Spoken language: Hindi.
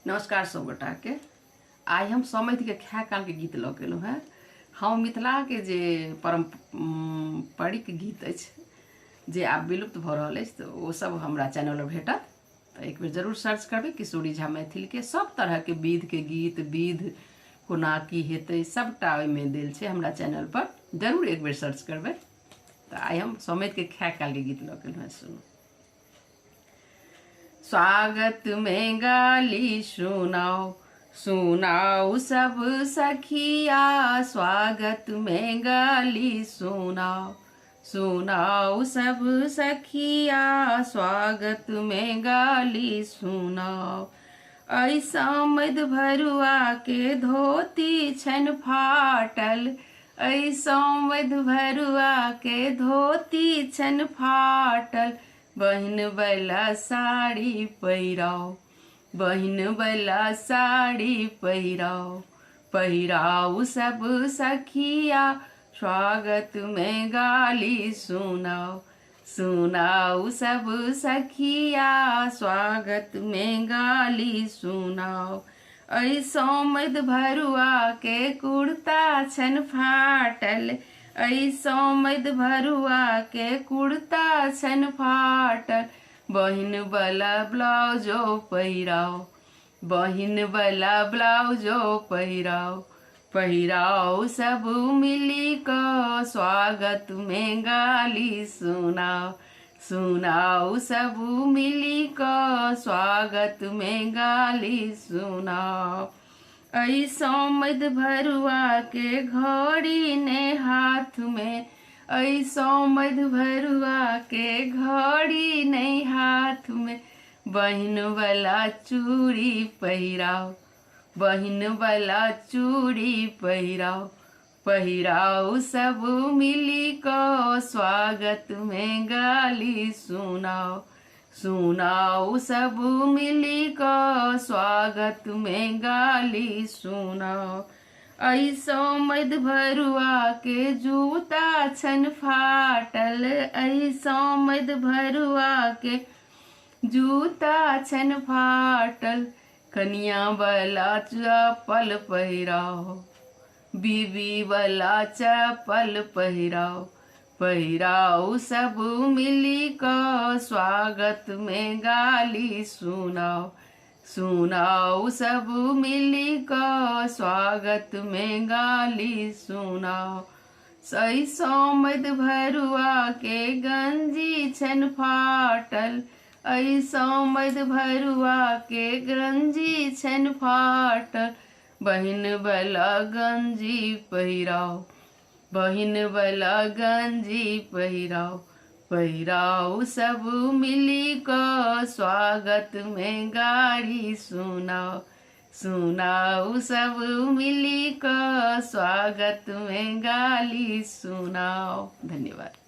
नमस्कार सब गोटा के। आई हम समैध के ख्या काल के गीत लऽ गेलहुँ हैं। हम मिथिला के जे पारंपरिक गीत अछि जे आब विलुप्त भऽ रहल अछि, तऽ ओ सब हमरा चैनल पर भेटत, तऽ एक बेर जरूर सर्च करबै किशोरी झा मैथिल के। सब तरह के विध के गीत, विध कोना की हेतै, सबटा ओहिमे देल छै हमरा चैनल पर, जरूर एक बेर सर्च करबै। तऽ आई हम समैध के ख्या काल के गीत लऽ गेलहुँ हैं, सुनू। स्वागत में गाली सुनाओ, सुनाओ सब सखिया। स्वागत में गाली सुनाओ, सुनाओ सब सखिया। स्वागत में गाली सुनाओ। ऐसा मध भरुआ के धोती छन फाटल, ऐसा मध भरुआ के धोती छन फाटल। बहिन वाला साड़ी पहिराओ, बहिन वाला साड़ी पहिराओ। पहिराओ सब सखिया, स्वागत में गाली सुनाओ, सुनाओ सब सखिया। स्वागत में गाली सुनाओ। ऐसो मध भरुआ के कुर्ता छन फाटल, ऐसो मध भरुआ के कुर्ता छन फाटल। बहिन वाला ब्लाउजो पहिराओ, बहिन वाला ब्लाउजो पहिराओ। पहिराओ सब मिली को, स्वागत में गाली सुनाओ, सुनाओ सब मिली को। स्वागत में गाली सुनाओ। ऐसो मध भरुआ के घड़ी ने हाथ में, ऐसो मध भरुआ के घड़ी ने हाथ में। बहिन वाला चूड़ी पहिराओ, बहिन वाला चूड़ी पहिराओ। पहिराओ सब मिली को, स्वागत में गाली सुनाओ, सुनाओ सब मिली को। स्वागत में गाली सुनाओ। ऐसो मध भरुआ के जूता छन फाटल, ऐसो मध भरुआ के जूता छन फाटल। कनिया वाला चप्पल पहिराओ, बीबी वाला चप्पल पहिराओ। पहिराओ सब मिली को, स्वागत में गाली सुनाओ, सुनाओ सब मिली को। स्वागत में गाली सुनाओ। ऐसो मध भरुआ के गंजी छन फाटल, ऐसो मध भरुआ के गंजी छन फाटल। बहिन वाला गंजी पहिराओ, बहिन वाला गंजी पहिराओ। पहिराओ सब मिली को, स्वागत में गाली सुनाओ, सुनाओ सब मिली को। स्वागत में गाली सुनाओ। धन्यवाद।